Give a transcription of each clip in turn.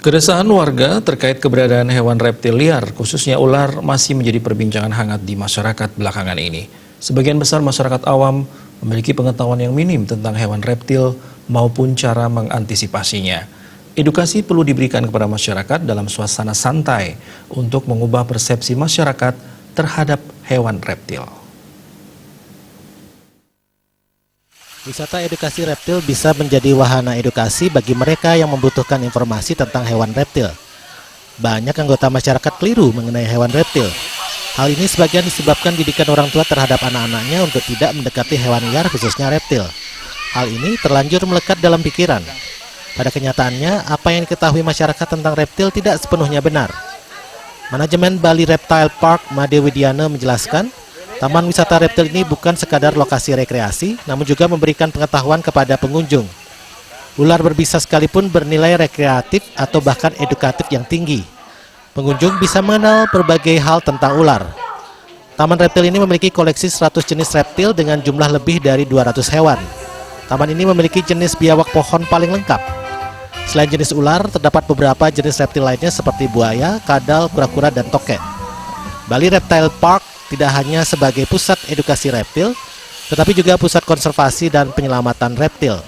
Keresahan warga terkait keberadaan hewan reptil liar, khususnya ular, masih menjadi perbincangan hangat di masyarakat belakangan ini. Sebagian besar masyarakat awam memiliki pengetahuan yang minim tentang hewan reptil maupun cara mengantisipasinya. Edukasi perlu diberikan kepada masyarakat dalam suasana santai untuk mengubah persepsi masyarakat terhadap hewan reptil. Wisata edukasi reptil bisa menjadi wahana edukasi bagi mereka yang membutuhkan informasi tentang hewan reptil. Banyak anggota masyarakat keliru mengenai hewan reptil. Hal ini sebagian disebabkan didikan orang tua terhadap anak-anaknya untuk tidak mendekati hewan liar khususnya reptil. Hal ini terlanjur melekat dalam pikiran. Pada kenyataannya, apa yang diketahui masyarakat tentang reptil tidak sepenuhnya benar. Manajemen Bali Reptile Park Made Widiana menjelaskan, taman wisata reptil ini bukan sekadar lokasi rekreasi, namun juga memberikan pengetahuan kepada pengunjung. Ular berbisa sekalipun bernilai rekreatif atau bahkan edukatif yang tinggi. Pengunjung bisa mengenal berbagai hal tentang ular. Taman reptil ini memiliki koleksi 100 jenis reptil dengan jumlah lebih dari 200 hewan. Taman ini memiliki jenis biawak pohon paling lengkap. Selain jenis ular, terdapat beberapa jenis reptil lainnya seperti buaya, kadal, kura-kura, dan tokek. Bali Reptile Park tidak hanya sebagai pusat edukasi reptil, tetapi juga pusat konservasi dan penyelamatan reptil.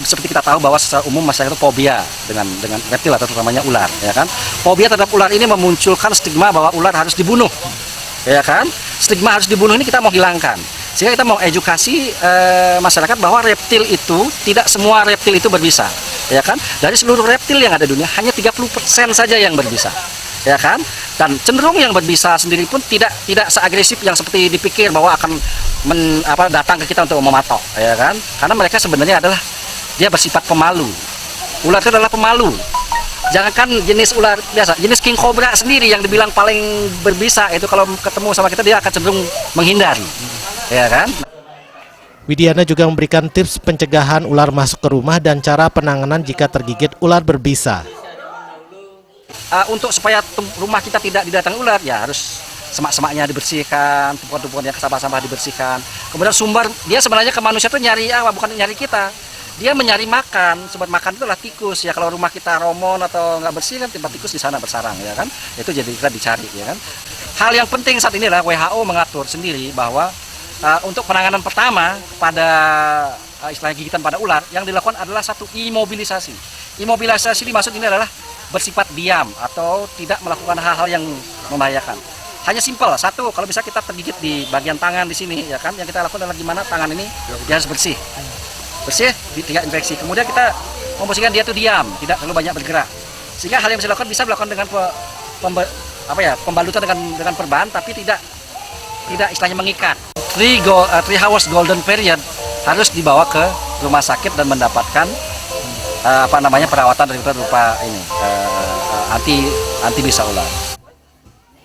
Seperti kita tahu bahwa secara umum masyarakat itu fobia dengan reptil atau terutamanya ular, ya kan? Fobia terhadap ular ini memunculkan stigma bahwa ular harus dibunuh, ya kan? Stigma harus dibunuh ini kita mau hilangkan. Sehingga kita mau edukasi masyarakat bahwa reptil itu, tidak semua reptil itu berbisa, ya kan? Dari seluruh reptil yang ada di dunia, hanya 30% saja yang berbisa, ya kan? Dan cenderung yang berbisa sendiri pun tidak seagresif yang seperti dipikir bahwa akan datang ke kita untuk mematok, ya kan? Karena mereka sebenarnya adalah dia bersifat pemalu. Ular itu adalah pemalu. Jangankan jenis ular biasa, jenis king cobra sendiri yang dibilang paling berbisa itu kalau ketemu sama kita dia akan cenderung menghindar, ya kan? Widiana juga memberikan tips pencegahan ular masuk ke rumah dan cara penanganan jika tergigit ular berbisa. Untuk supaya rumah kita tidak didatangi ular, ya harus semak-semaknya dibersihkan, tumpukan-tumpukannya sampah-sampah dibersihkan. Kemudian sumber dia sebenarnya ke manusia itu nyari apa? Bukan nyari kita. Dia mencari makan, sumber makan itu adalah tikus. Ya kalau rumah kita romon atau nggak bersih kan tempat tikus di sana bersarang, ya kan? Itu jadi kita dicari, ya kan? Hal yang penting saat ini adalah WHO mengatur sendiri bahwa untuk penanganan pertama pada istilah gigitan pada ular yang dilakukan adalah satu imobilisasi. Imobilisasi dimaksud ini adalah bersifat diam atau tidak melakukan hal-hal yang membahayakan. Hanya simpel, satu, kalau bisa kita tergigit di bagian tangan di sini, ya kan? Yang kita lakukan adalah gimana tangan ini dia harus bersih. Bersih, tidak infeksi. Kemudian kita memposisikan dia itu diam, tidak terlalu banyak bergerak. Sehingga hal yang bisa dilakukan dengan pembalutan dengan perban, tapi tidak istilahnya mengikat. 3 hours golden period harus dibawa ke rumah sakit dan mendapatkan perawatan dari berupa ini anti bisa ular.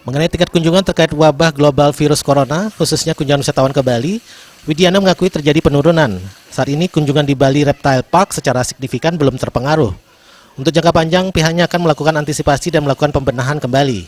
Mengenai tingkat kunjungan terkait wabah global virus corona, khususnya kunjungan wisatawan ke Bali, Widiana mengakui terjadi penurunan. Saat ini kunjungan di Bali Reptile Park secara signifikan belum terpengaruh. Untuk jangka panjang, pihaknya akan melakukan antisipasi dan melakukan pembenahan kembali.